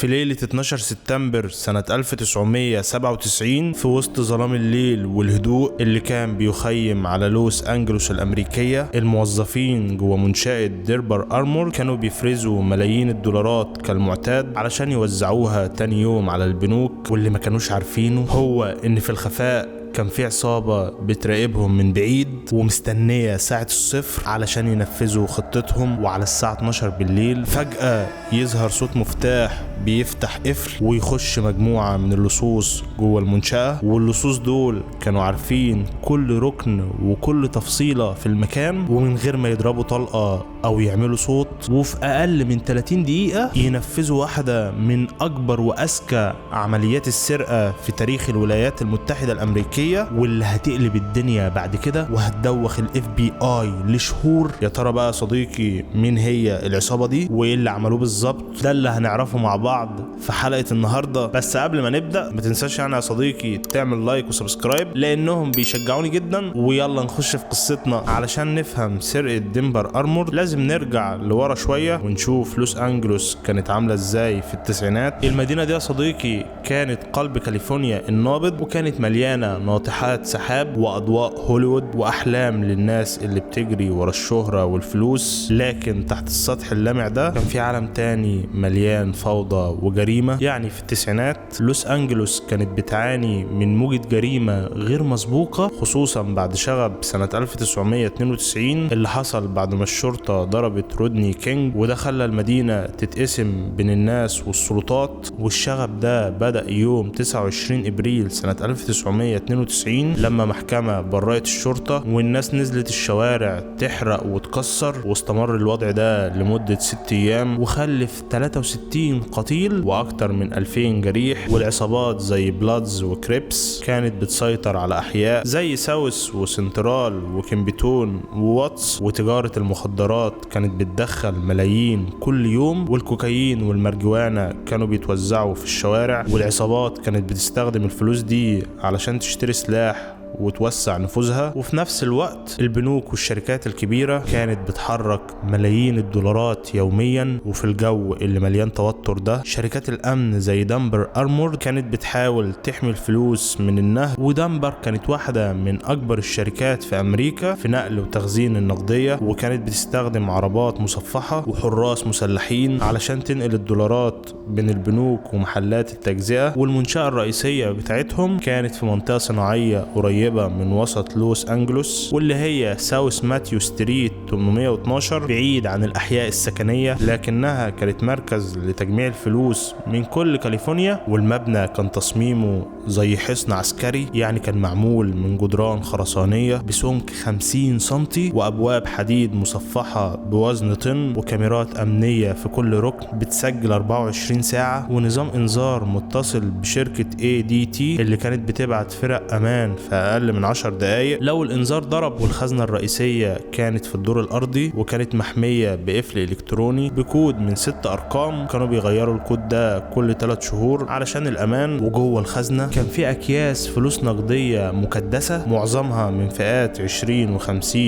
في ليلة 12 سبتمبر سنة 1997 في وسط ظلام الليل والهدوء اللي كان بيخيم على لوس أنجلوس الأمريكية، الموظفين جوه منشأة ديربر أرمور كانوا بيفرزوا ملايين الدولارات كالمعتاد علشان يوزعوها تاني يوم على البنوك. واللي ما كانوش عارفينه هو إن في الخفاء كان في عصابة بتراقبهم من بعيد ومستنية ساعة الصفر علشان ينفذوا خطتهم. وعلى الساعة 12 بالليل فجأة يظهر صوت مفتاح بيفتح قفل ويخش مجموعة من اللصوص جوه المنشأة، واللصوص دول كانوا عارفين كل ركن وكل تفصيلة في المكان ومن غير ما يضربوا طلقة أو يعملوا صوت، وفي أقل من 30 دقيقة ينفذوا واحدة من أكبر وأذكى عمليات السرقة في تاريخ الولايات المتحدة الأمريكية، واللي هتقلب الدنيا بعد كده وهتدوخ ال FBI لشهور. يا ترى بقى صديقي مين هي العصابة دي وإيه اللي عملوه بالظبط؟ ده اللي هنعرفه مع بعض في حلقة النهاردة. بس قبل ما نبدأ ما تنساش يعني يا صديقي تعمل لايك وسبسكرايب لأنهم بيشجعوني جدا. ويلا نخش في قصتنا. علشان نفهم سرقة ديربر أرمور لازم نرجع لورا شوية ونشوف لوس أنجلوس كانت عاملة ازاي في التسعينات. المدينة دي يا صديقي كانت قلب كاليفورنيا النابض، وكانت مليانة ناطحات سحاب وأضواء هوليوود وأحلام للناس اللي بتجري ورا الشهرة والفلوس. لكن تحت السطح اللامع ده كان في عالم تاني مليان فوضى وجريمة. يعني في التسعينات لوس أنجلوس كانت بتعاني من موجة جريمة غير مسبوقة، خصوصا بعد شغب سنة 1992 اللي حصل بعد ما الشرطة ضربت رودني كينج، وده خلى المدينة تتقسم بين الناس والسلطات. والشغب ده بدأ يوم 29 إبريل سنة 1992 لما محكمة برأت الشرطة والناس نزلت الشوارع تحرق وتكسر، واستمر الوضع ده لمدة 6 أيام وخلف 63 قتيل واكتر من 2000 جريح. والعصابات زي بلادز وكريبس كانت بتسيطر على احياء زي ساوث وسنترال وكيمبتون وواتس، وتجارة المخدرات كانت بتدخل ملايين كل يوم، والكوكايين والمارجوانا كانوا بيتوزعوا في الشوارع. والعصابات كانت بتستخدم الفلوس دي علشان تشتري سلاح وتوسع نفوذها. وفي نفس الوقت البنوك والشركات الكبيرة كانت بتحرك ملايين الدولارات يوميا. وفي الجو اللي مليان توتر ده شركات الأمن زي ديربر أرمور كانت بتحاول تحمي الفلوس من النهب، وديربر كانت واحدة من أكبر الشركات في أمريكا في نقل وتخزين النقدية، وكانت بتستخدم عربات مصفحة وحراس مسلحين علشان تنقل الدولارات بين البنوك ومحلات التجزئة. والمنشأة الرئيسية بتاعتهم كانت في منطقة صناعية قريبة من وسط لوس أنجلوس، واللي هي ساوث ماتيو ستريت 812، بعيد عن الأحياء السكنية، لكنها كانت مركز لتجميع الفلوس من كل كاليفورنيا. والمبنى كان تصميمه زي حصن عسكري، يعني كان معمول من جدران خرسانية بسمك 50 سنتي وأبواب حديد مصفحة بوزن طن، وكاميرات أمنية في كل ركن بتسجل 24 ساعة، ونظام إنذار متصل بشركة ADT اللي كانت بتبعت فرق أمان في أقل من 10 دقايق لو الإنذار ضرب. والخزنة الرئيسية كانت في الدور الأرضي وكانت محمية بقفل إلكتروني بكود من 6 أرقام، كانوا بيغيروا الكود ده كل 3 شهور علشان الأمان. وجوه الخزنة كان في أكياس فلوس نقدية مكدسة معظمها من فئات 20 و50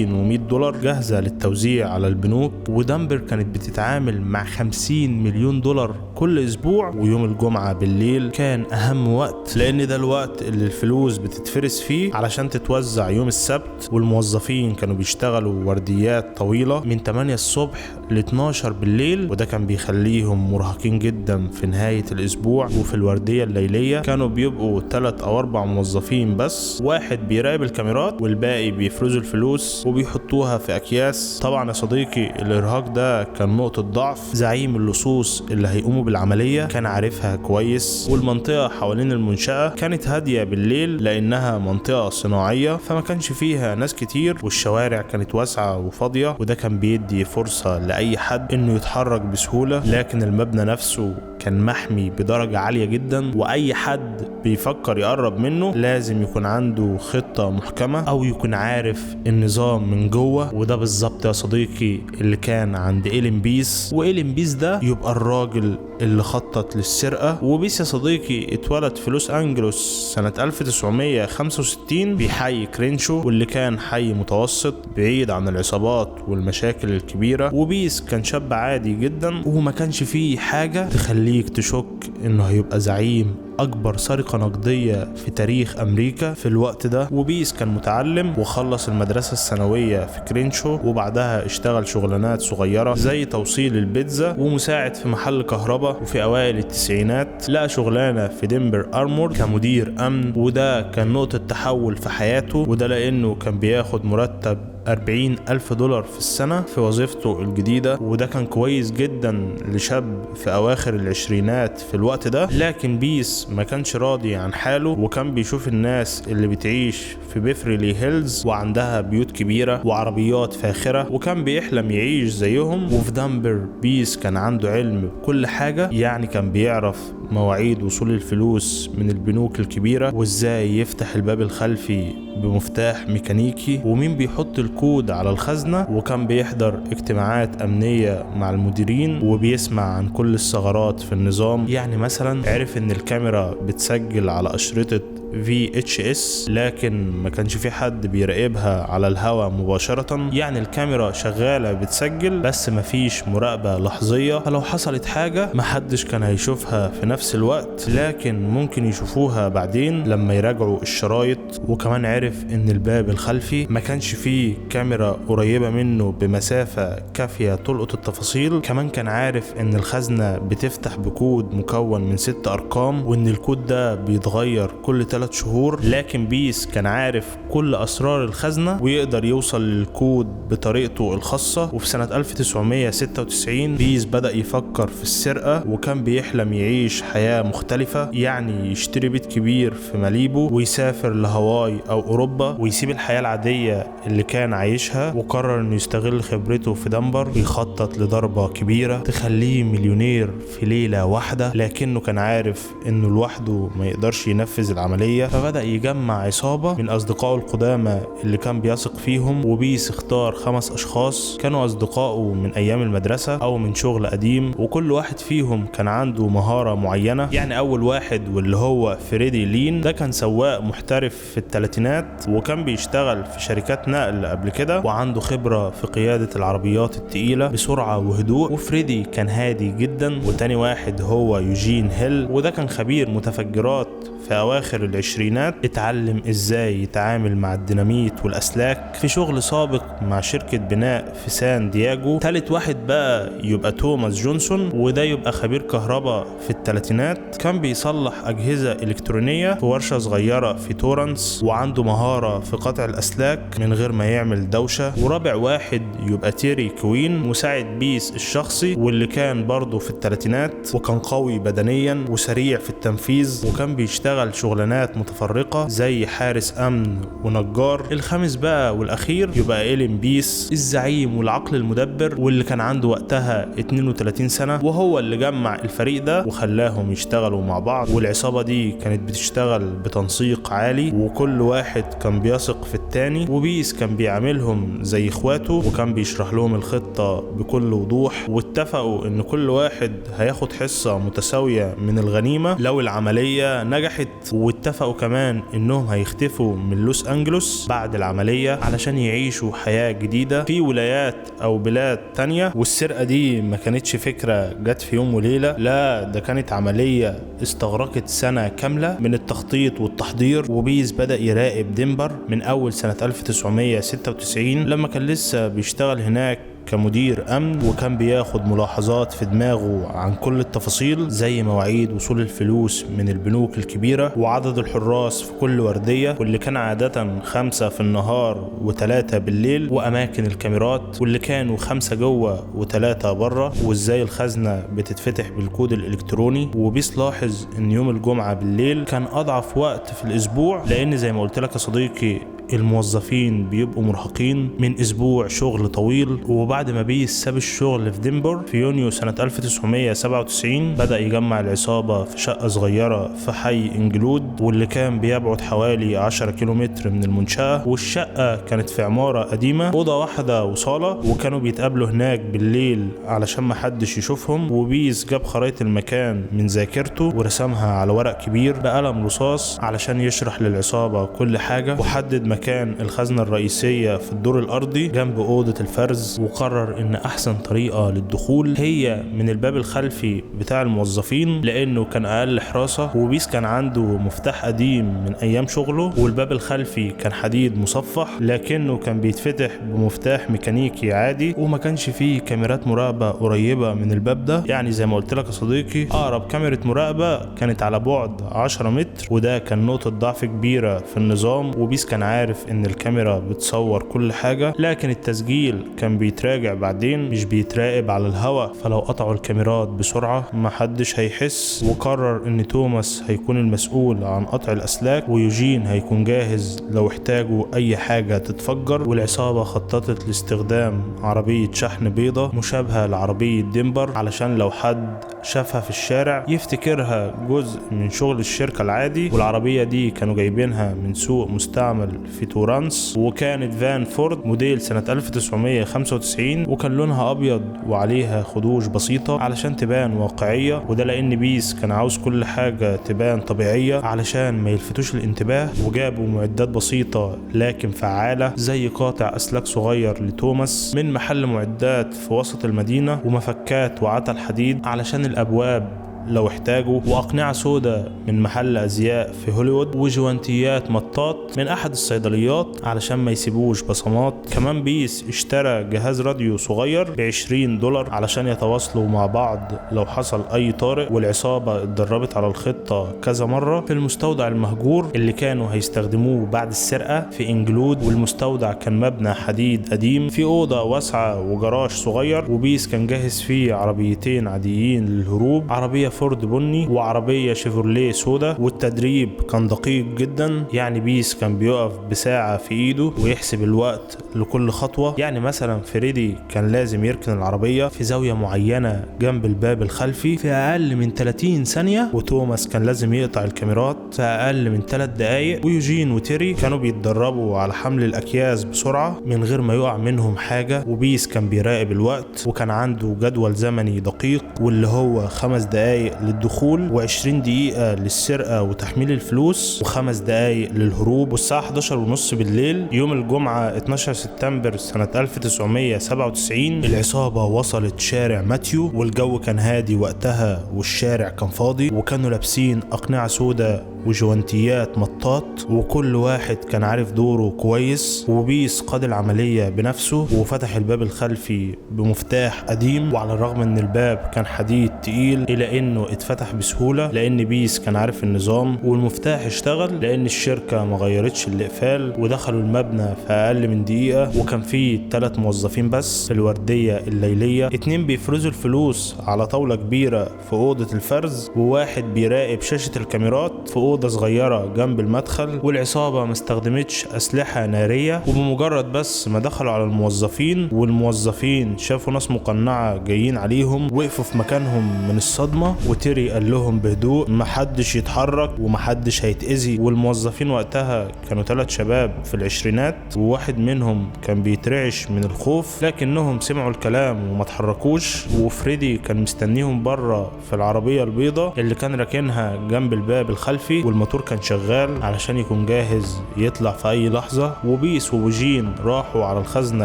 و100 دولار جاهزة للتوزيع على البنوك. وديربر كانت بتتعامل مع 50 مليون دولار كل أسبوع. ويوم الجمعة بالليل كان أهم وقت، لأن ده الوقت اللي الفلوس بتتفرس فيه علشان تتوزع يوم السبت. والموظفين كانوا بيشتغلوا ورديات طويلة من 8 الصبح ل 12 بالليل، وده كان بيخليهم مرهقين جدا في نهاية الأسبوع. وفي الوردية الليلية كانوا بيبقوا 3 أو 4 موظفين بس، واحد بيراقب الكاميرات والباقي بيفرزوا الفلوس وبيحطوها في أكياس. طبعا يا صديقي الإرهاق ده كان نقطة ضعف زعيم اللصوص اللي هيقوموا بالعملية كان عارفها كويس. والمنطقة حوالين المنشأة كانت هادية بالليل لأنها منطقة صناعية فما كانش فيها ناس كتير، والشوارع كانت واسعة وفاضية، وده كان بيدي فرصة لأي حد إنه يتحرك بسهولة. لكن المبنى نفسه كان محمي بدرجة عالية جدا، وأي حد بيفكر يقرب منه لازم يكون عنده خطة محكمة أو يكون عارف النظام من جوه. وده بالظبط يا صديقي اللي كان عند إيلين بيس. وإيلين بيس ده يبقى الراجل اللي خطط للسرقة. وبيس يا صديقي اتولد في لوس أنجلوس سنة 1965 بحي كرينشو، واللي كان حي متوسط بعيد عن العصابات والمشاكل الكبيرة. وبيس كان شاب عادي جدا، وما كانش فيه حاجة تخليك تشك انه هيبقى زعيم اكبر سرقة نقدية في تاريخ امريكا في الوقت ده. وبيس كان متعلم وخلص المدرسة الثانوية في كرينشو، وبعدها اشتغل شغلانات صغيرة زي توصيل البيتزا ومساعد في محل كهرباء. وفي اوائل التسعينات لقى شغلانة في دنبر ارمور كمدير امن، وده كان نقطة تحول في حياته، وده لانه كان بياخد مرتب 40,000 دولار في السنة في وظيفته الجديدة، وده كان كويس جدا لشاب في أواخر العشرينات في الوقت ده. لكن بيس ما كانش راضي عن حاله، وكان بيشوف الناس اللي بتعيش في بيفرلي هيلز وعندها بيوت كبيرة وعربيات فاخرة، وكان بيحلم يعيش زيهم. وفي دنبر بيس كان عنده علم بكل حاجة، يعني كان بيعرف مواعيد وصول الفلوس من البنوك الكبيرة، وازاي يفتح الباب الخلفي بمفتاح ميكانيكي، ومين بيحط الكود على الخزنة. وكان بيحضر اجتماعات أمنية مع المديرين وبيسمع عن كل الثغرات في النظام. يعني مثلا عرف ان الكاميرا بتسجل على أشرطة VHS، لكن ما كانش في حد بيراقبها على الهواء مباشرة. يعني الكاميرا شغالة بتسجل بس ما فيش مراقبة لحظية، فلو حصلت حاجة ما حدش كان هيشوفها في نفس الوقت، لكن ممكن يشوفوها بعدين لما يراجعوا الشرايط. وكمان عرف ان الباب الخلفي ما كانش فيه كاميرا قريبة منه بمسافة كافية تلقط التفاصيل. كمان كان عارف ان الخزنة بتفتح بكود مكون من 6 أرقام، وان الكود ده بيتغير كل 3 شهور. لكن بيس كان عارف كل أسرار الخزنة ويقدر يوصل للكود بطريقته الخاصة. وفي سنة 1996 بيس بدأ يفكر في السرقة، وكان بيحلم يعيش حياة مختلفة، يعني يشتري بيت كبير في ماليبو ويسافر لهاواي أو أوروبا ويسيب الحياة العادية اللي كان عايشها. وقرر إنه يستغل خبرته في دنبر ويخطط لضربة كبيرة تخليه مليونير في ليلة واحدة، لكنه كان عارف إنه لوحده ما يقدرش ينفذ العملية، فبدأ يجمع عصابة من أصدقائه القدامى اللي كان بيثق فيهم. وبيس اختار 5 أشخاص كانوا أصدقائه من أيام المدرسة أو من شغل قديم، وكل واحد فيهم كان عنده مهارة معينة. يعني أول واحد واللي هو فريدي لين، ده كان سواق محترف في الثلاثينات، وكان بيشتغل في شركات نقل قبل كده، وعنده خبرة في قيادة العربيات التقيلة بسرعة وهدوء. وفريدي كان هادي جدا. وتاني واحد هو يوجين هيل، وده كان خبير متفجرات في أواخر العشرينات، اتعلم ازاي يتعامل مع الديناميت والأسلاك في شغل سابق مع شركة بناء في سان دياغو. تالت واحد بقى يبقى توماس جونسون، وده يبقى خبير كهرباء في الثلاثينات، كان بيصلح أجهزة إلكترونية في ورشة صغيرة في تورنس، وعنده مهارة في قطع الأسلاك من غير ما يعمل دوشة. ورابع واحد يبقى تيري كوين، مساعد بيس الشخصي، واللي كان برضه في الثلاثينات، وكان قوي بدنيا وسريع في التنفيذ، وكان بيشتغل شغلانات متفرقة زي حارس أمن ونجار. الخامس بقى والأخير يبقى إيلين بيس، الزعيم والعقل المدبر، واللي كان عنده وقتها 32 سنة، وهو اللي جمع الفريق ده وخلاهم يشتغلوا مع بعض. والعصابة دي كانت بتشتغل بتنسيق عالي، وكل واحد كان بيثق في التاني، وبيس كان بيعاملهم زي اخواته، وكان بيشرح لهم الخطة بكل وضوح. واتفقوا ان كل واحد هياخد حصة متساوية من الغنيمة لو العملية نجحت. واتفقوا كمان انهم هيختفوا من لوس انجلوس بعد العملية علشان يعيشوا حياة جديدة في ولايات او بلاد تانية. والسرقة دي ما كانتش فكرة جت في يوم وليلة، لا ده كانت عملية استغرقت سنة كاملة من التخطيط والتحضير. وبيس بدأ يراقب دنبر من اول سنة 1996 لما كان لسه بيشتغل هناك كمدير أمن، وكان بياخد ملاحظات في دماغه عن كل التفاصيل زي مواعيد وصول الفلوس من البنوك الكبيرة وعدد الحراس في كل وردية، واللي كان عادة 5 في النهار و3 بالليل، وأماكن الكاميرات واللي كانوا 5 جوه و3 بره، وإزاي الخزنة بتتفتح بالكود الإلكتروني. وبيس لاحظ إن يوم الجمعة بالليل كان أضعف وقت في الأسبوع، لأن زي ما قلت لك يا صديقي الموظفين بيبقوا مرهقين من اسبوع شغل طويل. وبعد ما بيس ساب الشغل في دنفر في يونيو سنة 1997 بدأ يجمع العصابة في شقة صغيرة في حي انجلود، واللي كان بيبعد حوالي 10 كيلومتر من المنشأة. والشقة كانت في عمارة قديمة، أوضة واحدة وصالة، وكانوا بيتقابلوا هناك بالليل علشان محدش يشوفهم. وبيس جاب خرائط المكان من ذاكرته ورسمها على ورق كبير بقلم رصاص علشان يشرح للعصابة كل حاجة، وحدد مكان الخزنة الرئيسية في الدور الأرضي جنب أوضة الفرز. وقرر إن أحسن طريقة للدخول هي من الباب الخلفي بتاع الموظفين لأنه كان أقل حراسة. وبيس كان عنده مفتاح قديم من أيام شغله، والباب الخلفي كان حديد مصفح لكنه كان بيتفتح بمفتاح ميكانيكي عادي، وما كانش فيه كاميرات مراقبة قريبة من الباب ده. يعني زي ما قلت لك يا صديقي، أقرب كاميرا مراقبة كانت على بعد 10 متر، وده كان نقطة ضعف كبيرة في النظام. وبيس كان عارف إن الكاميرا بتصور كل حاجة، لكن التسجيل كان بيتراجع بعدين مش بيتراقب على الهواء، فلو قطعوا الكاميرات بسرعة محدش هيحس. وقرر إن توماس هيكون المسؤول عن قطع الأسلاك، ويوجين هيكون جاهز لو احتاجوا أي حاجة تتفجر. والعصابة خططت لاستخدام عربية شحن بيضة مشابهة لعربية دنفر علشان لو حد شافها في الشارع يفتكرها جزء من شغل الشركة العادي. والعربية دي كانوا جايبينها من سوق مستعمل في تورانس، وكانت فان فورد موديل سنة 1995، وكان لونها أبيض وعليها خدوش بسيطة علشان تبان واقعية. وده لأن بيس كان عاوز كل حاجة تبان طبيعية علشان ما يلفتوش الانتباه. وجابوا معدات بسيطة لكن فعالة زي قاطع أسلاك صغير لتوماس من محل معدات في وسط المدينة، ومفكات وعتل حديد علشان الأبواب لو احتاجوا، وأقنعة سودا من محل أزياء في هوليوود، وجوانتيات مطاط من أحد الصيدليات علشان ما يسيبوش بصمات. كمان بيس اشترى جهاز راديو صغير ب$20 علشان يتواصلوا مع بعض لو حصل أي طارئ. والعصابة اتدربت على الخطة كذا مرة في المستودع المهجور اللي كانوا هيستخدموه بعد السرقة في انجلود. والمستودع كان مبنى حديد قديم في أوضة واسعة وجراج صغير، وبيس كان جاهز فيه عربيتين عاديين للهروب، عربية فورد بني وعربية شيفروليه سودا. والتدريب كان دقيق جدا، يعني بيس كان بيقف بساعة في ايده ويحسب الوقت لكل خطوة. يعني مثلا فريدي كان لازم يركن العربية في زاوية معينة جنب الباب الخلفي في اقل من 30 ثانية، وتوماس كان لازم يقطع الكاميرات في اقل من 3 دقايق. ويوجين وتيري كانوا بيتدربوا على حمل الاكياس بسرعة من غير ما يقع منهم حاجة. وبيس كان بيراقب الوقت، وكان عنده جدول زمني دقيق واللي هو 5 دقايق للدخول و20 دقيقة للسرقة وتحميل الفلوس و5 دقايق للهروب. والساعة 11:30 بالليل يوم الجمعة 12 سبتمبر سنة 1997 العصابة وصلت شارع ماتيو، والجو كان هادي وقتها والشارع كان فاضي، وكانوا لابسين أقنعة سودا وجوانتيات مطاط، وكل واحد كان عارف دوره كويس. وبيس قاد العملية بنفسه وفتح الباب الخلفي بمفتاح قديم، وعلى الرغم ان الباب كان حديد تقيل إلى انه اتفتح بسهولة لان بيس كان عارف النظام. والمفتاح اشتغل لان الشركة ما غيرتش الاقفال، ودخلوا المبنى في اقل من دقيقة. وكان فيه 3 موظفين بس في الوردية الليلية، 2 بيفرزوا الفلوس على طاولة كبيرة في أوضة الفرز، وواحد بيراقب شاشة الكاميرات في أوضة صغيرة جنب المدخل. والعصابة ما استخدمتش أسلحة نارية، وبمجرد بس ما دخلوا على الموظفين والموظفين شافوا ناس مقنعة جايين عليهم وقفوا في مكانهم من الصدمة. وتيري قال لهم بهدوء محدش يتحرك ومحدش هيتأذي. والموظفين وقتها كانوا 3 شباب في العشرينات، وواحد منهم كان بيترعش من الخوف لكنهم سمعوا الكلام وما تحركوش. وفريدي كان مستنيهم بره في العربية البيضة اللي كان راكنها جنب الباب الخلفي، والموتور كان شغال علشان يكون جاهز يطلع في اي لحظة. وبيس وبوجين راحوا على الخزنة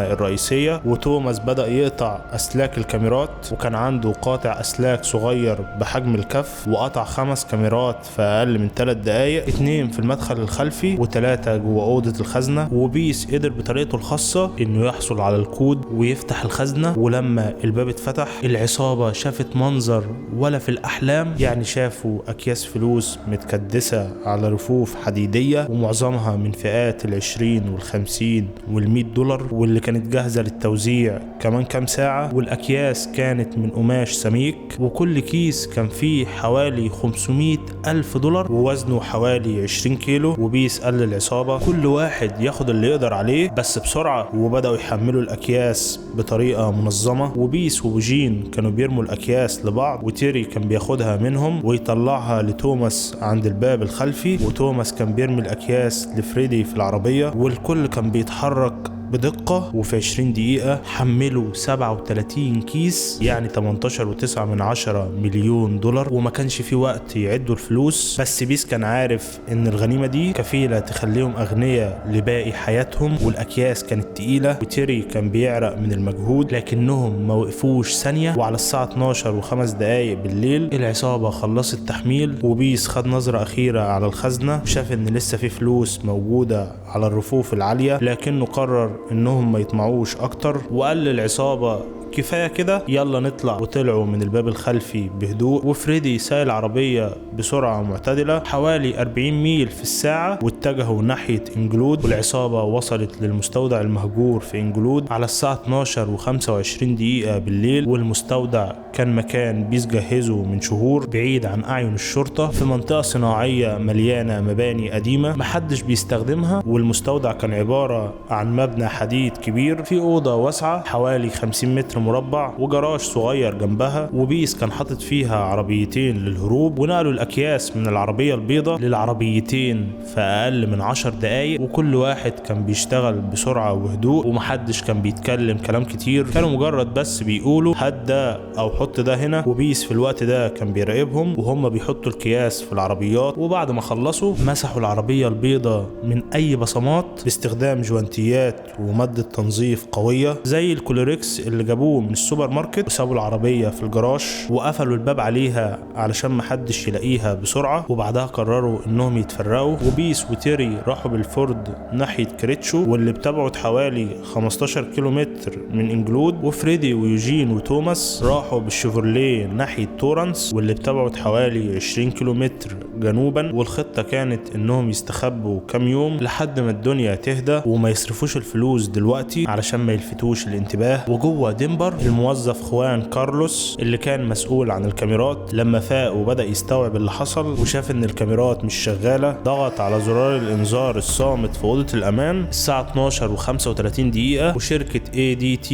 الرئيسية، وتوماس بدأ يقطع اسلاك الكاميرات، وكان عنده قاطع اسلاك صغير بحجم الكف، وقطع 5 كاميرات في اقل من 3 دقايق، 2 في المدخل الخلفي و3 جوه اوضة الخزنة. وبيس قدر بطريقته الخاصة انه يحصل على الكود ويفتح الخزنة. ولما الباب اتفتح العصابة شافت منظر ولا في الاحلام، يعني شافوا اكياس فلوس متكدسة على رفوف حديدية، ومعظمها من فئات ال20 وال50 وال$100، واللي كانت جاهزة للتوزيع كمان كام ساعة. والأكياس كانت من قماش سميك، وكل كيس كان فيه حوالي 500 $100,000 ووزنه حوالي 20 كيلو. وبيس قال للعصابة كل واحد ياخد اللي يقدر عليه بس بسرعة، وبدأوا يحملوا الأكياس بطريقة منظمة. وبيس وبوجين كانوا بيرموا الأكياس لبعض، وتيري كان بياخدها منهم ويطلعها لتوماس عند الباب الخلفي، وتوماس كان بيرمي الأكياس لفريدي في العربية. والكل كان بيتحرك بدقة، وفي 20 دقيقة حملوا 37 كيس، يعني 18.9 مليون دولار. وما كانش في وقت يعدوا الفلوس، بس بيس كان عارف ان الغنيمة دي كفيلة تخليهم اغنياء لباقي حياتهم. والاكياس كانت تقيلة وتيري كان بيعرق من المجهود، لكنهم ما وقفوش ثانية. وعلى الساعة 12:05 بالليل العصابة خلصت تحميل، وبيس خد نظرة اخيرة على الخزنة، شاف ان لسه في فلوس موجودة على الرفوف العالية، لكنه قرر انهم ما يطمعوش اكتر وقال للعصابة كفاية كده يلا نطلع. وطلعوا من الباب الخلفي بهدوء، وفريدي سايق العربية بسرعة معتدلة حوالي 40 ميل في الساعة، واتجهوا ناحية انجلود. والعصابة وصلت للمستودع المهجور في انجلود على الساعة 12:25 بالليل. والمستودع كان مكان بيس جهزه من شهور بعيد عن أعين الشرطة في منطقة صناعية مليانة مباني قديمة محدش بيستخدمها. والمستودع كان عبارة عن مبنى حديد كبير في أوضة واسعة حوالي 50 متر مربع، وجراج صغير جنبها. وبيس كان حاطط فيها عربيتين للهروب، ونقلوا الأكياس من العربية البيضاء للعربيتين في أقل من 10 دقايق. وكل واحد كان بيشتغل بسرعة وهدوء، ومحدش كان بيتكلم كلام كتير، كانوا مجرد بس بيقولوا هات ده أو حط ده هنا. وبيس في الوقت ده كان بيراقبهم وهم بيحطوا الأكياس في العربيات. وبعد ما خلصوا مسحوا العربية البيضاء من أي بصمات باستخدام جوانتيات ومادة تنظيف قوية زي الكلوريكس اللي جابوه من السوبر ماركت، وسابوا العربية في الجراج وقفلوا الباب عليها علشان محدش يلاقيها بسرعة. وبعدها قرروا انهم يتفرقوا، وبيس وتيري راحوا بالفورد ناحية كريتشو واللي بتبعد حوالي 15 كيلومتر من انجلود. وفريدي ويوجين وتوماس راحوا بالشيفروليه ناحية تورنس واللي بتبعد حوالي 20 كيلومتر جنوبا. والخطة كانت انهم يستخبوا كام يوم لحد ما الدنيا تهدى وما يصرفوش الفلوس دلوقتي علشان ما يلفتوش الانتباه. وجوه دنبر الموظف خوان كارلوس اللي كان مسؤول عن الكاميرات لما فاق وبدأ يستوعب اللي حصل وشاف ان الكاميرات مش شغالة، ضغط على زرار الانذار الصامت في اوضة الامان الساعة 12:35 وشركة ADT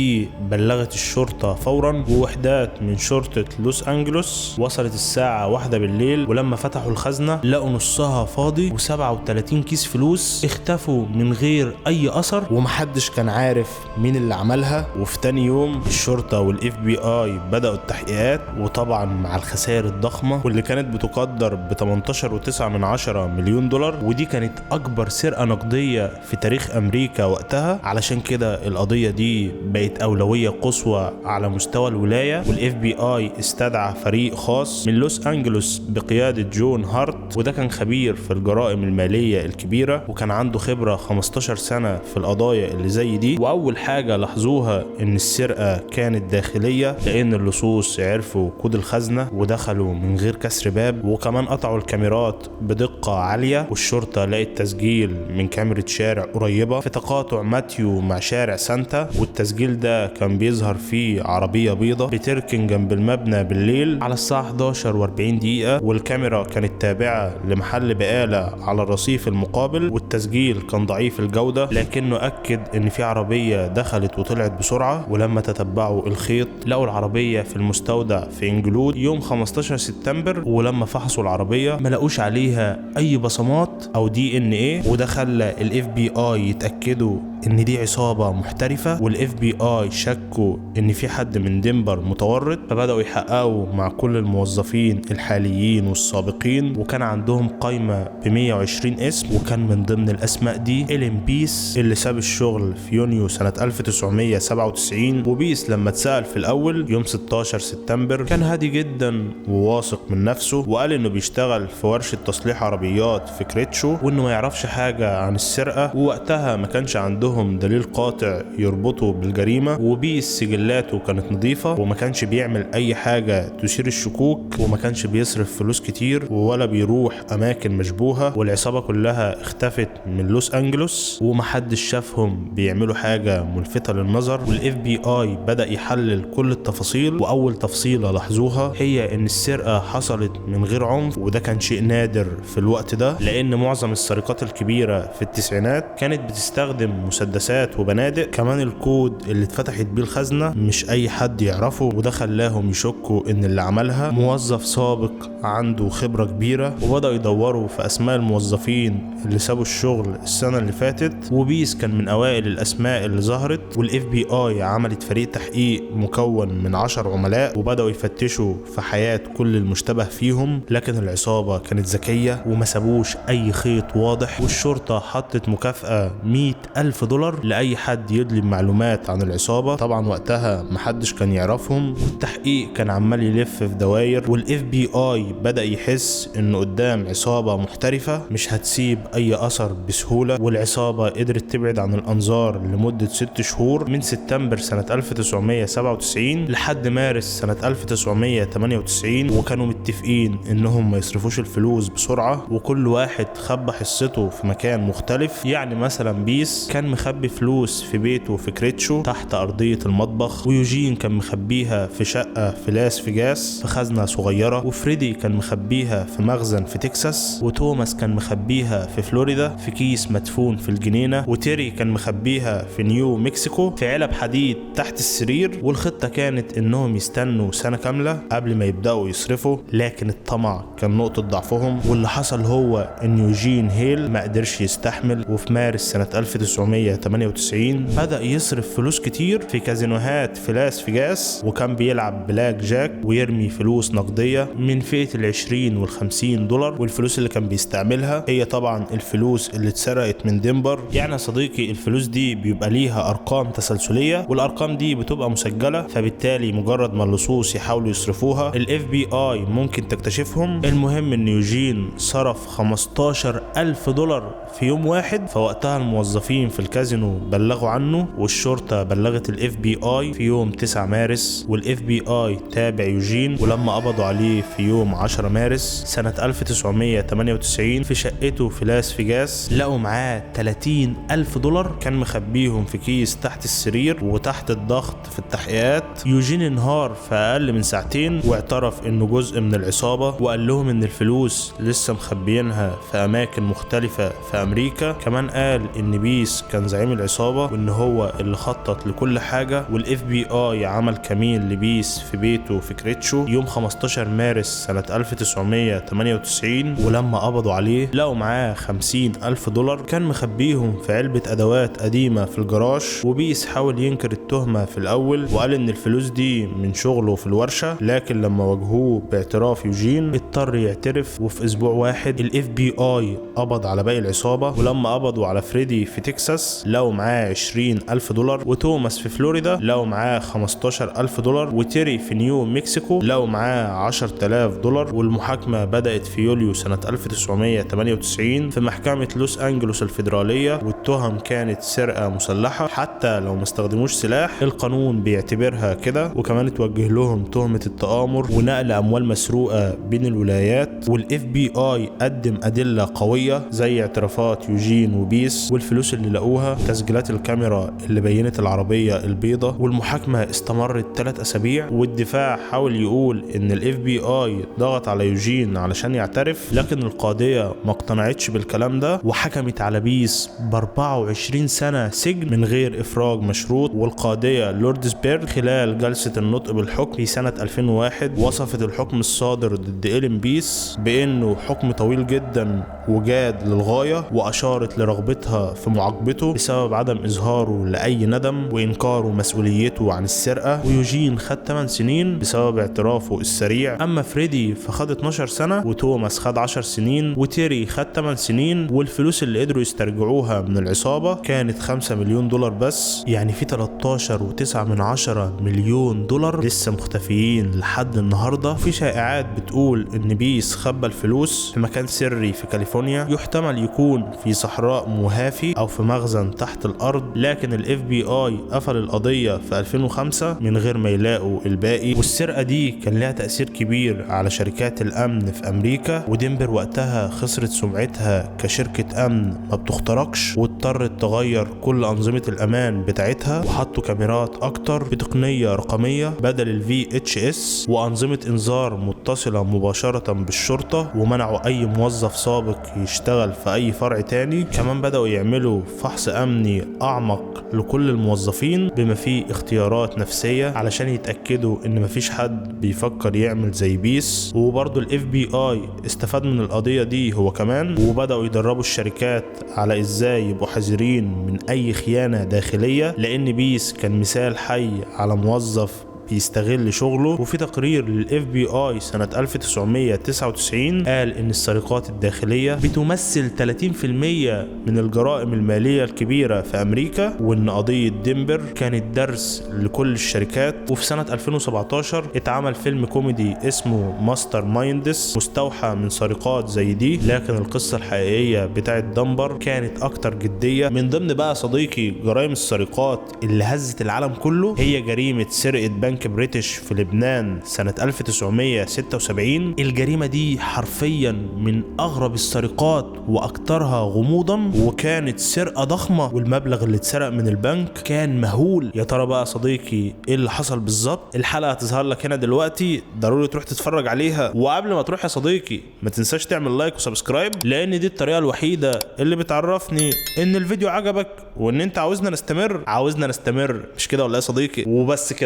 بلغت الشرطة فورا. ووحدات من شرطة لوس انجلوس وصلت الساعة 1 بالليل، ولما فتحوا الخزنة لقوا نصها فاضي و37 كيس فلوس اختفوا من غير اي اثر، ومحدش كان عارف مين اللي عملها. وفي تاني يوم الشرطة والاف بي اي بدأوا التحقيقات، وطبعا مع الخسائر الضخمة واللي كانت بتقدر ب 18.9 مليون دولار، ودي كانت اكبر سرقة نقدية في تاريخ امريكا وقتها. علشان كده القضية دي بقت اولوية قصوى على مستوى الولاية، والاف بي اي استدعى فريق خاص من لوس انجلوس بقيادة جون هارت، وده كان خبير في الجرائم المالية الكبيرة وكان عنده خبرة 15 سنة في القضايا اللي زي دي. واول حاجة لاحظوها ان السرقة كانت داخلية، لان اللصوص عرفوا كود الخزنة ودخلوا من غير كسر باب، وكمان قطعوا الكاميرات بدقة عالية. والشرطة لقت تسجيل من كاميرا شارع قريبة في تقاطع ماتيو مع شارع سانتا، والتسجيل ده كان بيظهر فيه عربية بيضة بتركن جنب المبنى بالليل على الساعة 11:40، والكاميرا كانت تابعة لمحل بقالة على الرصيف المقابل. والتسجيل كان ضعيف الجودة لكنه أكد ان في عربية دخلت وطلعت بسرعة. ولما تتبعوا الخيط لقوا العربية في المستودع في انجلود يوم 15 سبتمبر، ولما فحصوا العربية ما لقوش عليها اي بصمات او DNA، وده خلى الاف بي اي يتأكدوا ان دي عصابة محترفة. والاف بي اي شكوا ان في حد من دنبر متورط، فبدأوا يحققوا مع كل الموظفين الحاليين والسابقين، وكان عندهم قائمة ب 120 اسم، وكان من ضمن الاسماء دي إلين بيس اللي ساب الشغل في يونيو سنة 1997. وبيس لما اتسأل في الاول يوم 16 سبتمبر كان هادي جدا وواثق من نفسه، وقال انه بيشتغل في ورشة تصليح عربيات في كريتشو وانه ما يعرفش حاجة عن السرقة، ووقتها ما كانش عندهم عندهم دليل قاطع يربطه بالجريمة، وبيس سجلاته كانت نظيفة وما كانش بيعمل اي حاجة تثير الشكوك، وما كانش بيصرف فلوس كتير ولا بيروح اماكن مشبوهة، والعصابة كلها اختفت من لوس انجلوس ومحدش شافهم بيعملوا حاجة ملفتة للنظر. والاف بي اي بدأ يحلل كل التفاصيل، واول تفصيلة لاحظوها هي ان السرقة حصلت من غير عنف، وده كان شيء نادر في الوقت ده لان معظم السرقات الكبيرة في التسعينات كانت بتستخدم مسدسات وبنادق. كمان الكود اللي اتفتحت بيه الخزنة مش اي حد يعرفه، وده خلاهم يشكوا ان اللي عملها موظف سابق عنده خبرة كبيرة، وبدأوا يدوروا في اسماء الموظفين اللي سابوا الشغل السنة اللي فاتت، وبيس كان من اوائل الاسماء اللي ظهرت. والاف بي اي عملت فريق تحقيق مكون من 10 عملاء وبدأوا يفتشوا في حياة كل المشتبه فيهم، لكن العصابة كانت ذكية وما سابوش اي خيط واضح، والشرطة حطت مكافأة $100,000 لأي حد يدلي معلومات عن العصابة. طبعا وقتها محدش كان يعرفهم، والتحقيق كان عمال يلف في دواير، والاف بي اي بدأ يحس انه قدام عصابة محترفة مش هتسيب اي اثر بسهولة. والعصابة قدرت تبعد عن الانظار لمدة 6 شهور من سبتمبر سنة 1997 لحد مارس سنة 1998، وكانوا متفقين انهم ما يصرفوش الفلوس بسرعة، وكل واحد خبى حصته في مكان مختلف. يعني مثلا بيس كان مخبي فلوس في بيته في كريتشو تحت ارضية المطبخ، ويوجين كان مخبيها في شقة في لاس فيجاس في خزنة صغيرة، وفريدي كان مخبيها في مخزن في تكساس، وتوماس كان مخبيها في فلوريدا في كيس مدفون في الجنينة، وتيري كان مخبيها في نيو مكسيكو في علب حديد تحت السرير. والخطة كانت انهم يستنوا سنة كاملة قبل ما يبدأوا يصرفوا، لكن الطمع كان نقطة ضعفهم. واللي حصل هو ان يوجين هيل ما قدرش يستحمل، وفي مارس سنة 1998 بدأ يصرف فلوس كتير في كازينوهات في لاس فيجاس، وكان بيلعب بلاك جاك ويرمي فلوس نقدية من فئة $20 وال$50، والفلوس اللي كان بيستعملها هي طبعا الفلوس اللي اتسرقت من دنبر. يعني يا صديقي الفلوس دي بيبقى ليها ارقام تسلسلية، والارقام دي بتبقى مسجلة، فبالتالي مجرد ما اللصوص يحاولوا يصرفوها الاف بي اي ممكن تكتشفهم. المهم ان يوجين صرف $15,000 في يوم واحد، فوقتها الموظفين في الكازينو بلغوا عنه، والشرطة بلغت الاف بي اي في يوم 9 مارس، والاف بي اي تابع يوجين، ولما قبضوا عليه في يوم 10 مارس سنة 1998 في شقته في لاس فيجاس لقوا معاه $30,000 كان مخبيهم في كيس تحت السرير. وتحت الضغط في التحقيقات يوجين انهار في اقل من ساعتين، واعترف انه جزء من العصابة، وقال لهم ان الفلوس لسه مخبيينها في اماكن مختلفة في امريكا. كمان قال ان بيس كان زعيم العصابة وان هو اللي خطط لكل حاجة. والاف بي اي عمل كمين لبيس في بيته في كريتشو يوم 15 مارس سنة 1998، ولما قبضوا عليه لقوا معاه $50,000 كان مخبيهم في علبة ادوات قديمة في الجراج. وبيس حاول ينكر التهمة في الاول وقال ان الفلوس دي من شغله في الورشة، لكن لما واجهوه باعتراف يوجين اضطر يعترف. وفي اسبوع واحد الاف بي اي قبض على باقي العصابة، ولما قبضوا على فريدي في تكساس لقوا معاه $20,000، وتوماس في فلوريدا لقوا معاه $15,000، وتيري في نيو مكسيكو لقوا معاه $10,000. والمحاكمة بدأت في يوليو سنة 1998 في محكمة لوس أنجلوس الفيدرالية، والتهم كانت سرقة مسلحة. حتى لو ما استخدموش سلاح القانون بيعتبرها كده، وكمان اتوجه لهم تهمة التآمر ونقل أموال مسروقة بين الولايات. والاف بي اي قدم أدلة قوية زي اعترافات يوجين وبيس والفلوس اللي لقوها، تسجيلات الكاميرا اللي بينت العربية البيضة. والمحاكمة استمرت 3 أسابيع، والدفاع حاول يقول ان الاف بي اي ضغط على يوجين علشان يعترف، لكن القاضية ما اقتنعتش بالكلام ده وحكمت على بيس ب24 سنة سجن من غير افراج مشروط. والقاضية لوردسبيرغ خلال جلسة النطق بالحكم في سنة 2001 وصفت الحكم الصادر ضد إيلين بيس بانه حكم طويل جدا وجاد للغاية، واشارت لرغبتها في معاقبته بسبب عدم اظهاره لاي ندم وانكاره مسؤوليته عن السرقة. ويوجين خد 8 سنين بسبب اعترافه السريع، اما فريدي فخد 12 سنة، وتوماس خد 10 سنين، وتيري خد 8 سنين. والفلوس اللي قدروا يسترجعوها من العصابة كانت $5 مليون بس، يعني في 13.9 مليون دولار لسه مختفيين لحد النهاردة. في شائعات بتقول ان بيس خبى الفلوس في مكان سري في كاليفورنيا، يحتمل يكون في صحراء موهافي او في مخزن مخزن تحت الارض، لكن الاف بي اي قفل القضية في 2005 من غير ما يلاقوا الباقي. والسرقة دي كان لها تأثير كبير على شركات الامن في امريكا، ودنبر وقتها خسرت سمعتها كشركة امن ما بتخترقش، واضطرت تغير كل انظمة الامان بتاعتها، وحطوا كاميرات اكتر بتقنية رقمية بدل الفي اتش اس، وانظمة انذار متصلة مباشرة بالشرطة، ومنعوا اي موظف سابق يشتغل في اي فرع تاني. كمان بدأوا يعملوا فحص امني اعمق لكل الموظفين بما فيه اختيارات نفسية علشان يتأكدوا ان مفيش حد بيفكر يعمل زي بيس. وبرضه الاف بي اي استفاد من القضية دي هو كمان، وبدأوا يدربوا الشركات على ازاي يبقوا حذرين من اي خيانة داخلية، لان بيس كان مثال حي على موظف بيستغل شغله. وفي تقرير للاف بي اي سنة 1999 قال ان السرقات الداخلية بتمثل 30% من الجرائم المالية الكبيرة في امريكا، وان قضية دنبر كانت درس لكل الشركات. وفي سنة 2017 اتعمل فيلم كوميدي اسمه ماستر مايندس مستوحى من سرقات زي دي، لكن القصة الحقيقية بتاعت دنبر كانت اكتر جدية. من ضمن بقى صديقي جرائم السرقات اللي هزت العالم كله هي جريمة سرقة بنك بريتش في لبنان سنة 1976. الجريمة دي حرفيا من أغرب السرقات وأكثرها غموضا، وكانت سرقة ضخمة، والمبلغ اللي اتسرق من البنك كان مهول. يا ترى بقى صديقي ايه اللي حصل بالظبط؟ الحلقة هتظهر لك هنا دلوقتي، ضروري تروح تتفرج عليها. وقبل ما تروح يا صديقي ما تنساش تعمل لايك وسبسكرايب، لأن دي الطريقة الوحيدة اللي بتعرفني إن الفيديو عجبك وإن أنت عاوزنا نستمر. مش كده ولا يا صديقي؟ وبس كده.